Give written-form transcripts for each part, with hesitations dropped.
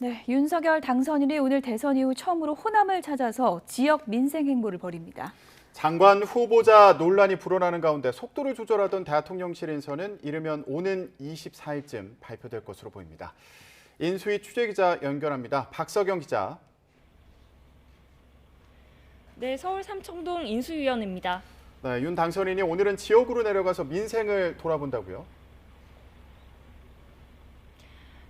네, 윤석열 당선인이 오늘 대선 이후 처음으로 호남을 찾아서 지역 민생 행보를 벌입니다. 장관 후보자 논란이 불어나는 가운데 속도를 조절하던 대통령실 인선은 이르면 오는 24일쯤 발표될 것으로 보입니다. 인수위 취재기자 연결합니다. 박서경 기자. 네, 서울 삼청동 인수위원입니다. 네, 윤 당선인이 오늘은 지역으로 내려가서 민생을 돌아본다고요?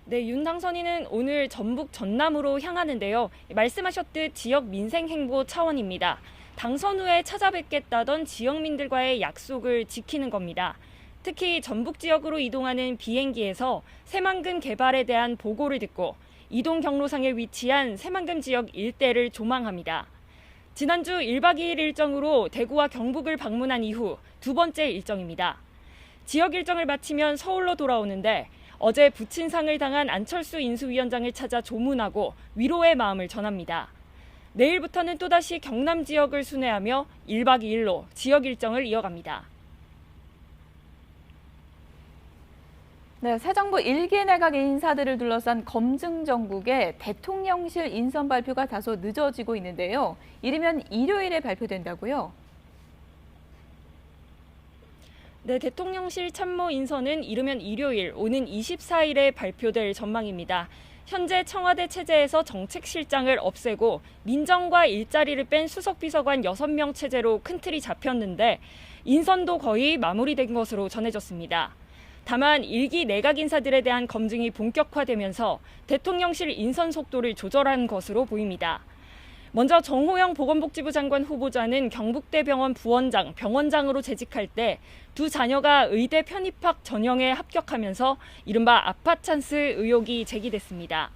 네, 윤 당선인은 오늘 전북 전남으로 향하는데요. 말씀하셨듯 지역 민생 행보 차원입니다. 당선 후에 찾아뵙겠다던 지역민들과의 약속을 지키는 겁니다. 특히 전북 지역으로 이동하는 비행기에서 새만금 개발에 대한 보고를 듣고 이동 경로상에 위치한 새만금 지역 일대를 조망합니다. 지난주 1박 2일 일정으로 대구와 경북을 방문한 이후 두 번째 일정입니다. 지역 일정을 마치면 서울로 돌아오는데 어제 부친상을 당한 안철수 인수위원장을 찾아 조문하고 위로의 마음을 전합니다. 내일부터는 또다시 경남 지역을 순회하며 1박 2일로 지역 일정을 이어갑니다. 네, 새 정부 1기 내각 인사들을 둘러싼 검증 정국의 대통령실 인선 발표가 다소 늦어지고 있는데요. 이르면 일요일에 발표된다고요? 네, 대통령실 참모 인선은 이르면 일요일 오는 24일에 발표될 전망입니다. 현재 청와대 체제에서 정책실장을 없애고 민정과 일자리를 뺀 수석비서관 6명 체제로 큰 틀이 잡혔는데 인선도 거의 마무리된 것으로 전해졌습니다. 다만 1기 내각 인사들에 대한 검증이 본격화되면서 대통령실 인선 속도를 조절한 것으로 보입니다. 먼저 정호영 보건복지부 장관 후보자는 경북대병원 부원장, 병원장으로 재직할 때 두 자녀가 의대 편입학 전형에 합격하면서 이른바 아파찬스 의혹이 제기됐습니다.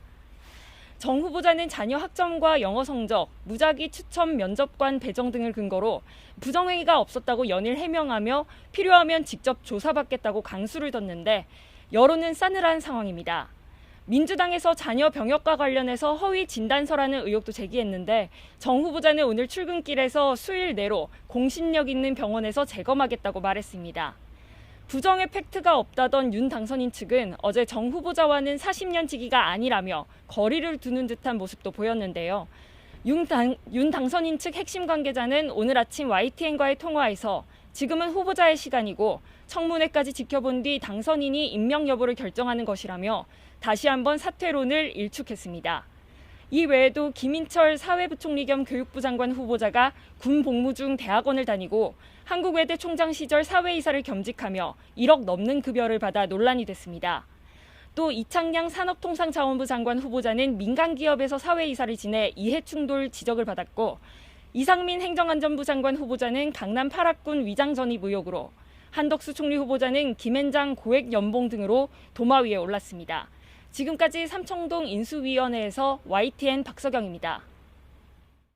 정 후보자는 자녀 학점과 영어 성적, 무작위 추첨 면접관 배정 등을 근거로 부정행위가 없었다고 연일 해명하며 필요하면 직접 조사받겠다고 강수를 뒀는데 여론은 싸늘한 상황입니다. 민주당에서 자녀 병역과 관련해서 허위 진단서라는 의혹도 제기했는데 정 후보자는 오늘 출근길에서 수일 내로 공신력 있는 병원에서 재검하겠다고 말했습니다. 부정의 팩트가 없다던 윤 당선인 측은 어제 정 후보자와는 40년 지기가 아니라며 거리를 두는 듯한 모습도 보였는데요. 윤 당선인 측 핵심 관계자는 오늘 아침 YTN과의 통화에서 지금은 후보자의 시간이고 청문회까지 지켜본 뒤 당선인이 임명 여부를 결정하는 것이라며 다시 한번 사퇴론을 일축했습니다. 이 외에도 김인철 사회부총리 겸 교육부 장관 후보자가 군 복무 중 대학원을 다니고 한국외대 총장 시절 사회이사를 겸직하며 1억 넘는 급여를 받아 논란이 됐습니다. 또 이창양 산업통상자원부 장관 후보자는 민간기업에서 사회이사를 지내 이해충돌 지적을 받았고 이상민 행정안전부 장관 후보자는 강남 8학군 위장 전입 의혹으로 한덕수 총리 후보자는 김앤장 고액 연봉 등으로 도마 위에 올랐습니다. 지금까지 삼청동 인수위원회에서 YTN 박서경입니다.